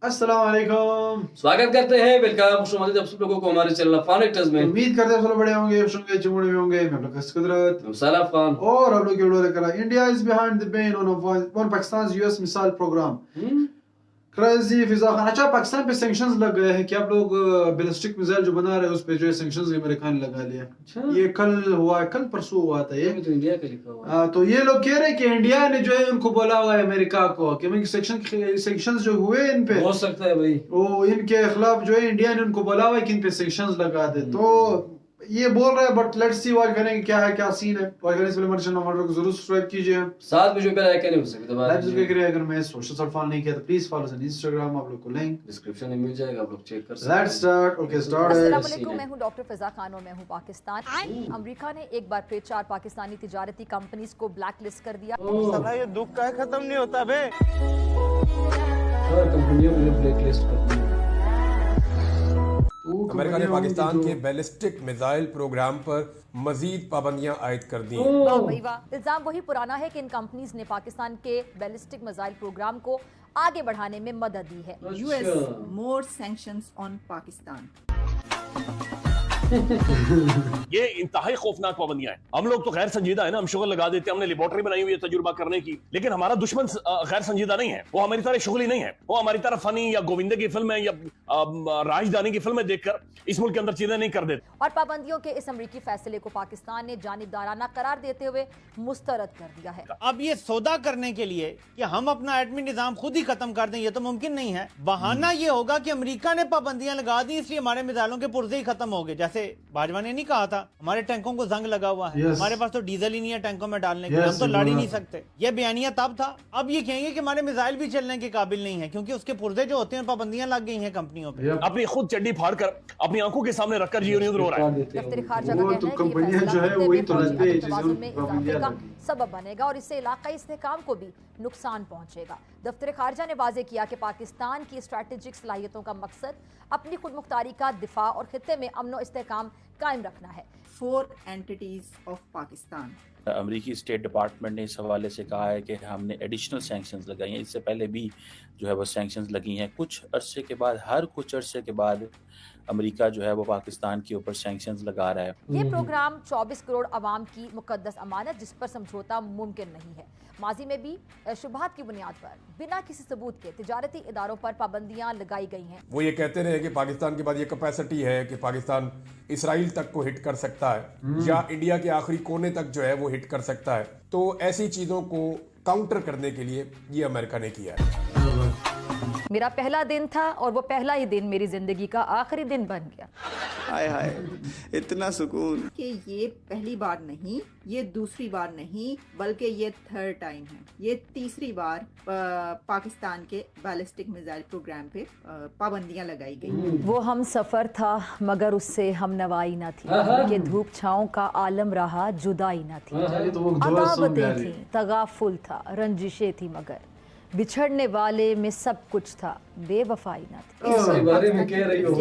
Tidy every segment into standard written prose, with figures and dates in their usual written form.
अस्सलाम वालेकुम। स्वागत करते हैं, वेलकम, खुशामदीद आप सब लोगों को हमारे चैनल अफगान एक्टर्स में। उम्मीद करते हैं सब लोग बढ़िया होंगे, खुश होंगे, चुमड़े में होंगे। मैं आपका कुदरत मसाला अफगान और हम लोग की वीडियो लेकर आए। India is behind the ban on Pakistan US missile programme. Crazy Fiza Khan. अच्छा, पाकिस्तान पे सैंक्शंस लग गए हैं कि आप लोग बैलिस्टिक मिसाइल जो बना रहे हैं उस पे जो है सैंक्शंस अमेरिका ने लगा लिया। अच्छा, ये कल हुआ है, कल परसों हुआ था ये। तो इंडिया का लिखा हुआ है। तो ये लोग कह रहे हैं कि इंडिया ने जो है उनको बोला हुआ है अमेरिका को कि सैंक्शंस जो हुए इन पे, हो सकता है भाई वो इनके खिलाफ जो है इंडिया ने उनको बोला हुआ है कि इन पे सैंक्शंस लगा दे। तो ये बोल रहा है, बट लेट्स सी वाच करेंगे क्या है, क्या सीन है। वाच करने से पहले हमारे चैनल हमारे को जरूर सब्सक्राइब कीजिए। साथ में जो बेल आइकन है उसे भी दबा लाइक दीजिए। करिए। अगर मैं सोशल साइट फॉलो नहीं किया तो प्लीज फॉलो ऑन इंस्टाग्राम, आप लोग को लिंक डिस्क्रिप्शन में मिल जाएगा, आप लोग चेक कर सकते हैं। Let's start. Okay start. अस्सलाम वालेकुम, मैं हूं डॉक्टर फिजा खान और मैं हूं पाकिस्तान। अमेरिका ने एक बार फिर 4 पाकिस्तानी तिजारती कंपनीज को ब्लैक लिस्ट कर दिया। साला ये दुख का खत्म नहीं होता बे। और कंपनियों को ब्लैक लिस्ट कर दी। अमेरिका ने पाकिस्तान के बैलिस्टिक मिसाइल प्रोग्राम पर मजीद पाबंदियां आयद कर दी हैं। वाह भाई वाह। इल्जाम वही पुराना है कि इन कंपनीज ने पाकिस्तान के बैलिस्टिक मिसाइल प्रोग्राम को आगे बढ़ाने में मदद दी है। US more sanctions on Pakistan. ये इंतहाई खौफनाक पाबंदियां हैं। हम लोग तो गैर संजीदा है ना, हम शुगर लगा देते हैं, हमने लेबोरेटरी बनाई हुई है तजुर्बा करने की, लेकिन हमारा दुश्मन गैर संजीदा नहीं है। वो हमारी तरह शुगली नहीं है, वो हमारी तरह फनी या गोविंदे की फिल्म है या राजधानी की फिल्में देखकर इस मुल्क के अंदर चीजें नहीं कर देते। और पाबंदियों के इस अमरीकी फैसले को पाकिस्तान ने जानिबदाराना करार देते हुए मुस्तरद कर दिया है। अब ये सौदा करने के लिए कि हम अपना एटमी निजाम खुद ही खत्म कर दें, ये तो मुमकिन नहीं है। बहाना ये होगा कि अमेरिका ने पाबंदियां लगा दी इसलिए हमारे मिसाइलों के पुर्जे ही खत्म हो गए। जैसे बाजवा ने नहीं कहा था हमारे टैंकों को जंग लगा हुआ है, हमारे पास तो डीजल ही नहीं है टैंकों में डालने के लिए, हम तो लड़ ही नहीं सकते। ये बयानिया तब था। अब ये कहेंगे कि हमारे मिसाइल भी चलने के काबिल नहीं है क्योंकि उसके पुर्जे जो होते हैं पाबंदियां लग गई हैं कंपनियों पे। अपनी खुद चड्डी फाड़ कर अपनी आंखों के सामने रखकर जी न्यूज रो रहा है। दफ्तर खारजा का वो कहना तो है कि ये कंपनियां फैसला जो है खत्ते वही में तो फौजी रहते हैं, तवाज़ुन में चीज़ें इजाफे का लगी। सबब बनेगा और इससे इलाकाई इस्तेहकाम को भी नुकसान पहुंचेगा। दफ्तर खारजा ने वाजे किया कि पाकिस्तान की स्ट्रैटेजिक सलाहियतों का मकसद अपनी खुद मुख्तारी का दिफा और खित्ते में अमन और इस्तेहकाम कायम रखना है। 4 entities of Pakistan. अमेरिकी स्टेट डिपार्टमेंट ने इस हवाले से कहा है कि हमने एडिशनल सैंक्शंस लगाई हैं। इससे पहले भी जो है वो सैंक्शंस लगी हैं। कुछ अरसे के बाद, हर कुछ अरसे के बाद अमेरिका जो है वो पाकिस्तान के ऊपर सैंक्शंस लगा रहा है। ये प्रोग्राम 24 करोड़ अवाम की मुकद्दस अमानत जिस पर समझौता मुमकिन नहीं है। माजी में भी शुबहात की बुनियाद पर बिना किसी सबूत के तिजारती इदारों पर पाबंदियां लगाई गई हैं। वो ये कहते रहे कि पाकिस्तान के बाद ये कैपेसिटी है कि पाकिस्तान इसराइल तक को हिट कर सकता है या इंडिया के आखिरी कोने तक जो है वो हिट कर सकता है। तो ऐसी चीजों को काउंटर करने के लिए ये अमेरिका ने किया है। मेरा पहला दिन था और वो पहला ही दिन मेरी जिंदगी का आखिरी दिन बन गया। हाय हाय, इतना सुकून। कि ये पहली बार नहीं, ये दूसरी बार नहीं, बल्कि ये 3rd टाइम है। ये तीसरी बार पाकिस्तान के बैलिस्टिक मिसाइल प्रोग्राम पे पाबंदियां लगाई गई। वो हम सफर था मगर उससे हम नवाई न थी कि धूप छाँव का आलम रहा जुदाई न थी। ये तो वो दुआ सुन अदावतें रही थी, तगाफुल था, रंजिशें थी मगर बिछड़ने वाले में सब कुछ था, बेवफाई न थी। इसके बारे में कह रही हो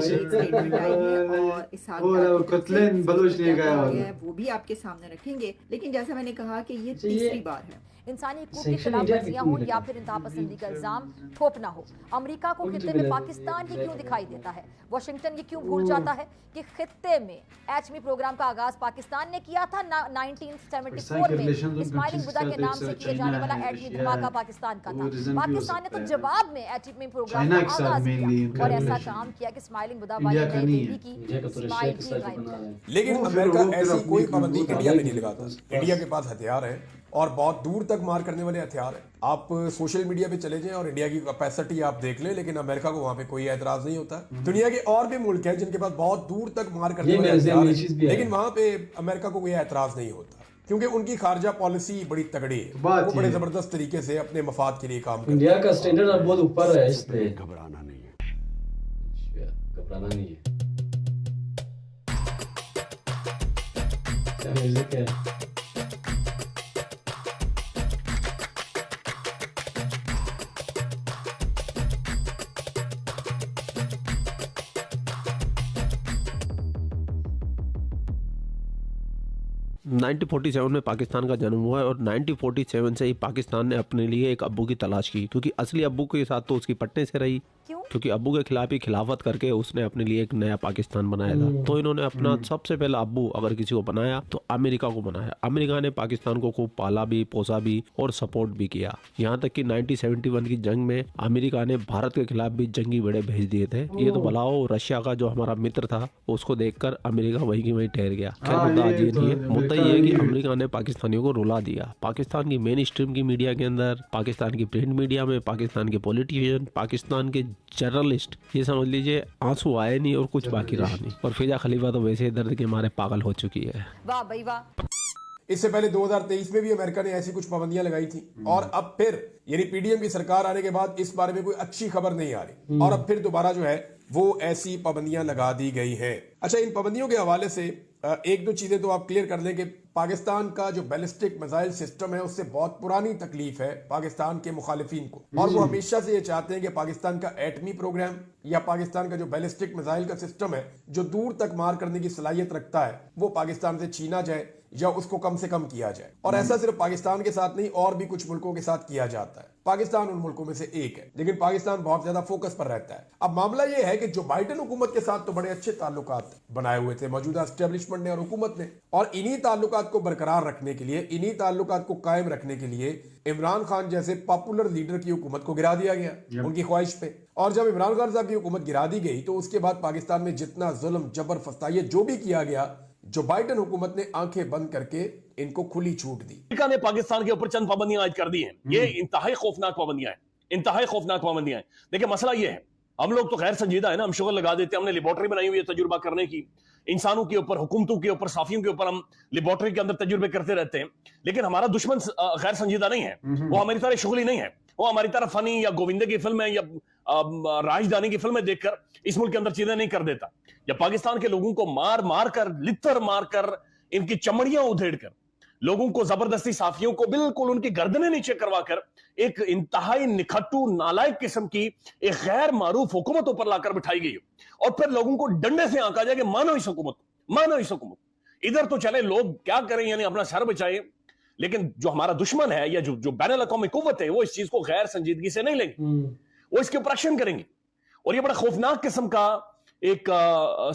और वो कत्लेन बलूच नहीं गया है, वो भी आपके सामने रखेंगे। लेकिन जैसा मैंने कहा कि ये तीसरी बार है। इंसानी हकूक की खिलाफ वर्जियां हो या फिर इंतहा पसंदी का इल्जाम थोपना हो, अमेरिका को खित्ते में पाकिस्तान ही क्यों दिखाई देता है? वाशिंगटन ये क्यों भूल जाता है कि खित्ते में एटमी प्रोग्राम का आगाज पाकिस्तान ने किया था 1974 में। इस्माइल बुदा के नाम से किए जाने वाला एटमी धमाका पाकिस्तान का था। पाकिस्तान ने तो जवाब में एटमी प्रोग्राम का आगाज किया और ऐसा काम किया कि इस्माइल बुदा वाले नई दिल्ली की इस्माइल ही गायब कर दी। लेकिन अमेरिका ऐसी कोई पाबंदी इंडिया पे नहीं लगाता। इंडिया के पास हथियार हैं और बहुत दूर तक मार करने वाले हथियार हैं। आप सोशल मीडिया पे चले जाएं और इंडिया की कैपेसिटी आप देख लें, लेकिन अमेरिका को वहां पे कोई एतराज नहीं होता। दुनिया के और भी मुल्क हैं जिनके पास बहुत दूर तक मार करने वाले हथियार हैं, लेकिन वहां पे अमेरिका को कोई एतराज नहीं होता क्योंकि उनकी खारजा पॉलिसी बड़ी तगड़ी है। वो बड़े जबरदस्त तरीके से अपने मफाद के लिए काम करते हैं। इंडिया का स्टैंडर्ड अब बहुत ऊपर है, इसलिए घबराना नहीं है। घबराना नहीं है। क्या म्यूजिक है? 1947 में पाकिस्तान का जन्म हुआ है और 1947 से ही पाकिस्तान ने अपने लिए एक अब्बू की तलाश की, क्योंकि असली अब्बू के साथ तो उसकी पटने से रही। क्यों? क्योंकि अब्बू के खिलाफ ही खिलाफत करके उसने अपने लिए एक नया पाकिस्तान बनाया था। तो इन्होंने अपना सबसे पहले अब्बू अगर किसी को बनाया तो अमेरिका को बनाया। अमेरिका ने पाकिस्तान को खूब पाला भी, पोसा भी और सपोर्ट भी किया। यहाँ तक कि 1971 की जंग में अमेरिका ने भारत के खिलाफ भी जंगी बेड़े भेज दिए थे। ये तो भलाओ रशिया का जो हमारा मित्र था उसको देखकर अमेरिका वहीं की वहीं ठहर गया। खैर मुद्दा आज ये नहीं है, मुद्दा ये है कि अमेरिका ने पाकिस्तानियों को रुला दिया। पाकिस्तान की मेन स्ट्रीम की मीडिया के अंदर, पाकिस्तान की प्रिंट मीडिया में, पाकिस्तान के पॉलिटिशियन, पाकिस्तान के जर्नलिस्ट, ये समझ लीजिए आंसू आए नहीं और कुछ बाकी रहा नहीं। और फिजा खलीफा तो वैसे दर्द के मारे पागल हो चुकी है। वाह भाई वाह। इससे पहले 2023 में भी अमेरिका ने ऐसी कुछ पाबंदियां लगाई थी और अब फिर यानी पीडीएम की सरकार आने के बाद इस बारे में कोई अच्छी खबर नहीं आ रही और अब फिर दोबारा जो है वो ऐसी पाबंदियां लगा दी गई हैं। अच्छा, इन पाबंदियों के हवाले से एक दो चीजें तो आप क्लियर कर लें कि पाकिस्तान का जो बैलिस्टिक मिसाइल सिस्टम है उससे बहुत पुरानी तकलीफ है पाकिस्तान के मुखालिफिन को, और वो हमेशा से ये चाहते हैं कि पाकिस्तान का एटमी प्रोग्राम या पाकिस्तान का जो बैलिस्टिक मिसाइल का सिस्टम है जो दूर तक मार करने की सलाहियत रखता है वो पाकिस्तान से छीना जाए या उसको कम से कम किया जाए। और ऐसा सिर्फ पाकिस्तान के साथ नहीं और भी कुछ मुल्कों के साथ किया जाता है। पाकिस्तान उन मुल्कों में से एक है, लेकिन पाकिस्तान बहुत ज्यादा फोकस पर रहता है। अब मामला यह है कि जो बाइडेन हुकूमत के साथ तो बड़े अच्छे ताल्लुकात बनाए हुए थे मौजूदा एस्टेब्लिशमेंट ने और हुकूमत ने, और इन्हीं ताल्लुकात को बरकरार रखने के लिए, इन्हीं ताल्लुकात को कायम रखने के लिए इमरान खान जैसे पॉपुलर लीडर की हुकूमत को गिरा दिया गया उनकी ख्वाहिश पे। और जब इमरान खान साहब की हुकूमत गिरा दी गई तो उसके बाद पाकिस्तान में जितना जुल्म, जबर, फसाइयत जो भी किया गया, जो बाइडेन हुकूमत ने आंखें बंद करके इनको खुली छूट दी। अमेरिका ने पाकिस्तान के ऊपर चंद पाबंदियां आज कर दी हैं। ये इंतहाई खौफनाक पाबंदियां हैं, इंतहाई खौफनाक पाबंदियां हैं। देखिए मसला ये है, हम लोग तो गैर संजीदा है ना, हम शुगर लगा देते हैं। हमने लेबोरेटरी बनाई हुई है तजुर्बा करने की, इंसानों के ऊपर, हुकूमतों के ऊपर, साफियों के ऊपर हम लेबोरेटरी के अंदर तजुर्बे करते रहते हैं। लेकिन हमारा दुश्मन गैर संजीदा नहीं है, वो हमारी तरह शुगली नहीं है। वो हमारी तरह फनी या गोविंदे की फिल्म है या राजधानी की फिल्में देखकर इस मुल्क के अंदर चीजें नहीं कर देता। या पाकिस्तान के लोगों को मार मार कर, लित्तर मार कर, इनकी चमड़ियां उधेड़ कर, लोगों को जबरदस्ती, साफियों को बिल्कुल उनकी गर्दनें नीचे करवा कर एक इंतहाई निखट्टू नालायक किस्म की एक गैर मारूफ हुकूमत ऊपर लाकर बिठाई गई और फिर लोगों को डंडे से आंका जाए कि मानो इस हुकूमत, मानो इस हुकूमत। इधर तो चले लोग क्या करें, यानी अपना सर बचाए, लेकिन जो हमारा दुश्मन है या जो बैनुल अक़वामी कुव्वत है वो इस चीज को गैर संजीदगी से नहीं लेंगे, वो इसके ऊपर एक्शन करेंगे। और ये बड़ा खौफनाक किस्म का एक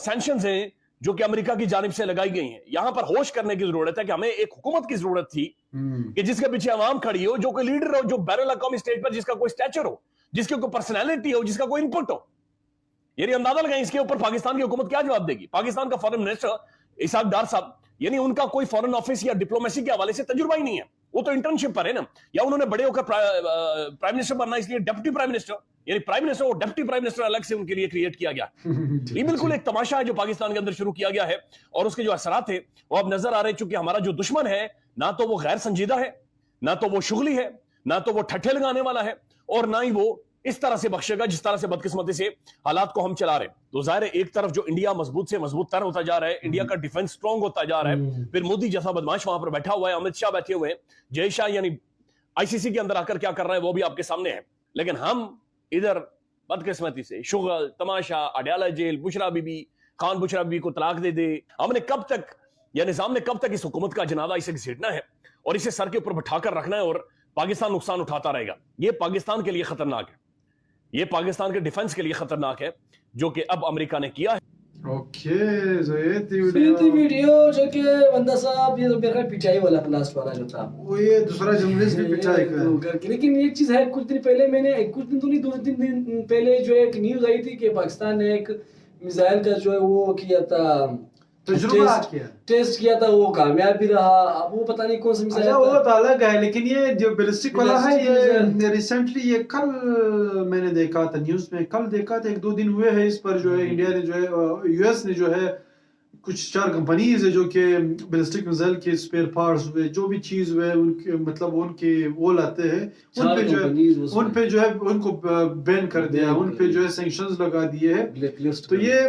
सैंक्शंस है जो कि अमेरिका की जानिब से लगाई गई हैं। यहां पर होश करने की जरूरत है कि हमें एक हुकूमत की जरूरत थी कि जिसके पीछे आवाम खड़ी हो, जो कोई लीडर हो, जो बैनुल अक़वामी स्टेज पर जिसका कोई स्टैचर हो, जिसकी कोई पर्सनैलिटी हो, जिसका कोई इनपुट हो। यानी अंदाजा लगाएं इसके ऊपर पाकिस्तान की हुकूमत क्या जवाब देगी। पाकिस्तान का फॉरेन मिनिस्टर इसहाक डार साहब, यानी उनका कोई फॉरेन ऑफिस या डिप्लोमेसी के हवाले से तजुर्बा ही नहीं है, वो तो इंटर्नशिप पर है ना, या उन्होंने बड़े होकर प्राइम मिनिस्टर बनना इसलिए डेप्यूटी प्राइम मिनिस्टर, यानी प्राइम मिनिस्टर और डेप्यूटी प्राइम मिनिस्टर अलग से उनके लिए क्रिएट किया गया। ये बिल्कुल एक तमाशा है जो पाकिस्तान के अंदर शुरू किया गया है और उसके जो असरात है वो अब नजर आ रहे हैं। चूंकि हमारा जो दुश्मन है ना तो वो गैर संजीदा है, ना तो वो शुगली है, ना तो वो ठट्ठे लगाने वाला है, और ना ही वो इस तरह से बख्शेगा जिस तरह से बदकिस्मती से हालात को हम चला रहे हैं। तो जाहिर है एक तरफ जो इंडिया मजबूत से मजबूत तर होता जा रहा है, इंडिया का डिफेंस स्ट्रांग होता जा रहा है, फिर मोदी जैसा बदमाश वहां पर बैठा हुआ है, अमित शाह बैठे हुए हैं, जय शाह यानी आईसीसी के अंदर आकर क्या कर रहा है वो भी आपके सामने है। लेकिन हम इधर बदकिस्मती से शुगल, तमाशा, अडयाला जेल, बुशरा बीबी, खान बुशरा बीबी को तलाक दे दे, हमने कब तक, या निजाम ने कब तक इस हुकूमत का जनाजा इसे घसीटना है और इसे सर के ऊपर बैठाकर रखना है और पाकिस्तान नुकसान उठाता रहेगा। ये पाकिस्तान के लिए खतरनाक है, ये पाकिस्तान के डिफेंस के लिए खतरनाक है जो कि अब अमेरिका ने किया है। ओके, जो ये थी वीडियो जो कि बंदा साहब ये तो मेरा पिटाई वाला लास्ट वाला जो था वो ये दूसरा जर्नलिस्ट भी पिटाई कर। लेकिन एक चीज है, कुछ दिन पहले मैंने, कुछ दिन तो नहीं, 2-3 दिन पहले जो एक न्यूज आई थी कि पाकिस्तान ने एक मिसाइल का जो है वो किया था, तजुर्बा किया, टेस्ट किया था, वो कामयाब भी रहा। अब वो पता नहीं कौन सा मिसाइल, वो तो अलग है, लेकिन ये जो बैलिस्टिक वाला है ये रिसेंटली, ये कल मैंने देखा था न्यूज में, कल देखा था, 1-2 दिन हुए हैं इस पर जो है इंडिया ने जो है, यूएस ने जो है कुछ 4 कंपनीज है जो कि बैलिस्टिक मिसाइल के स्पेयर पार्ट्स हुए, जो भी चीज हुए उनके मतलब उनके वो लाते हैं, उन पे जो है उनको बैन कर दिया, उन पे जो है सैंक्शंस लगा दिए हैं। तो ये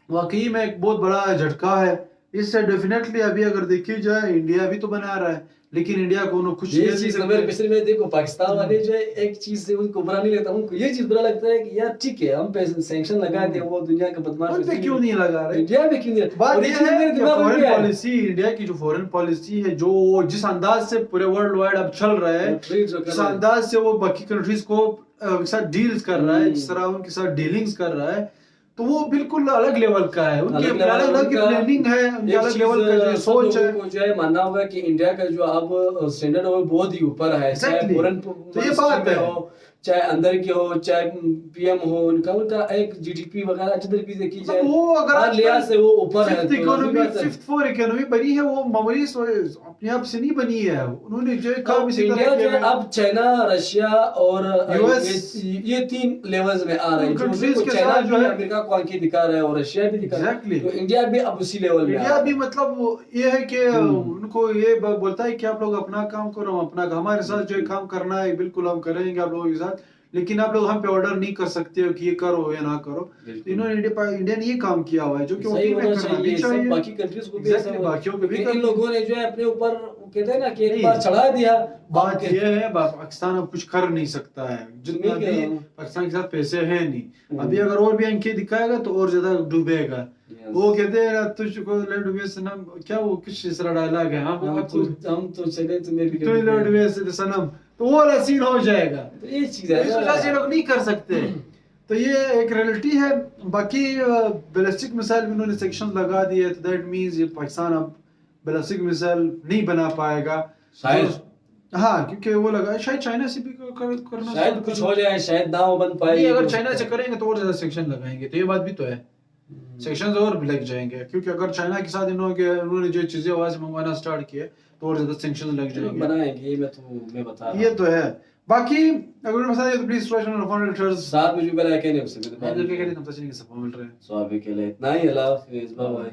वाकई में एक बहुत बड़ा झटका है। इससे डेफिनेटली अभी अगर देखी जाए इंडिया भी तो बना रहा है, लेकिन इंडिया को कुछ ये चीज में देखो पाकिस्तान वाले जो है एक चीज से उनको बुरा नहीं लगता, उनको ये चीज बुरा लगता है कि यार ठीक है हम पे सैंक्शन लगा दे, वो दुनिया का बदमाश पे क्यों नहीं लगा रहे, इंडिया में क्यों नहीं। बात ये है कि फॉरेन पॉलिसी, इंडिया की जो फॉरेन पॉलिसी है, जो जिस अंदाज से पूरे वर्ल्ड वाइड अब चल रहा है, जिस अंदाज से वो बाकी कंट्रीज को के साथ डील्स कर रहा है, जिस तरह उनके साथ डीलिंग्स कर रहा है, तो वो बिल्कुल अलग लेवल का है। उनकी अलग प्लानिंग है, उनकी अलग लेवल का जो सोच है। जो है मानना होगा कि इंडिया का जो अब स्टैंडर्ड है वो बहुत ही ऊपर है, चाहे फॉरेन तो ये बात हो, चाहे अंदर की हो, चाहे पीएम हो, उनका एक जीडीपी वगैरह जिधर भी देखी जाए वो अगर हर लिहाज से वो ऊपर है। फिफ्थ फोर इकोनॉमी बनी है, वो मामूली अपने आप से नहीं बनी है। उन्होंने जो काम इसी इंडिया तरह जो किया है अब चाइना, रशिया और यूएस ये 3 लेवल्स में आ रहे हैं। कंट्रीज के चाइना साथ जो भी है अमेरिका को आंखें दिखा रहा है और रशिया भी दिखा रहा है, तो इंडिया भी अब उसी लेवल में। इंडिया भी मतलब ये है कि उनको ये बोलता है कि आप लोग अपना काम करो, अपना हमारे साथ जो काम करना है बिल्कुल हम करेंगे आप लोगों के साथ, लेकिन आप लोग हम पे ऑर्डर नहीं कर सकते हो कि ये करो या ना करो। तो इन्होंने इंडिया ने ये काम किया हुआ है जो कि सही होना चाहिए। बाकी कंट्रीज को भी ऐसा बाकियों पे भी इन लोगों ने जो है अपने ऊपर कहते हैं ना कि एक बार चढ़ा दिया। बात ये है पाकिस्तान अब कुछ कर नहीं सकता है, जितना भी पाकिस्तान के साथ पैसे है नहीं। अभी अगर और भी आंखें दिखाएगा तो और ज्यादा डूबेगा। वो कहते हैं तुझको ले डूबे सनम, क्या वो कुछ इस तरह डायलॉग है, हम तो चले तुम्हें भी तो ले डूबे सनम, तो वो वाला सीन हो जाएगा। तो ये चीज है, इस वजह से लोग नहीं कर सकते। तो ये एक रियलिटी है। बाकी बैलिस्टिक मिसाइल भी उन्होंने सेक्शन लगा दिए, तो दैट मींस ये पाकिस्तान अब बैलिस्टिक मिसाइल नहीं बना पाएगा शायद। हाँ, क्योंकि वो लगा शायद चाइना से भी करना, शायद कुछ हो जाए, शायद ना हो बन पाए। अगर चाइना से करेंगे तो और ज्यादा सेक्शन लगाएंगे, तो ये बात भी तो है, सेक्शंस और लग जाएंगे। क्योंकि अगर चाइना के साथ उन्होंने जो चीजें वहां से मंगवाना स्टार्ट किए तो और ज्यादा सेक्शंस लग जाएंगे। बनाएंगे, मैं बता रहा हूं। ये तो है। बाकी अगर मैं बता दें तो प्लीज साथ में जो मेरा कहने उससे मैं तो क्या कहते हैं, हम तो नहीं सफा मिल रहे हैं। स्वाभाविक है, इतना ही। अल्लाह हाफिज़, बाय बाय।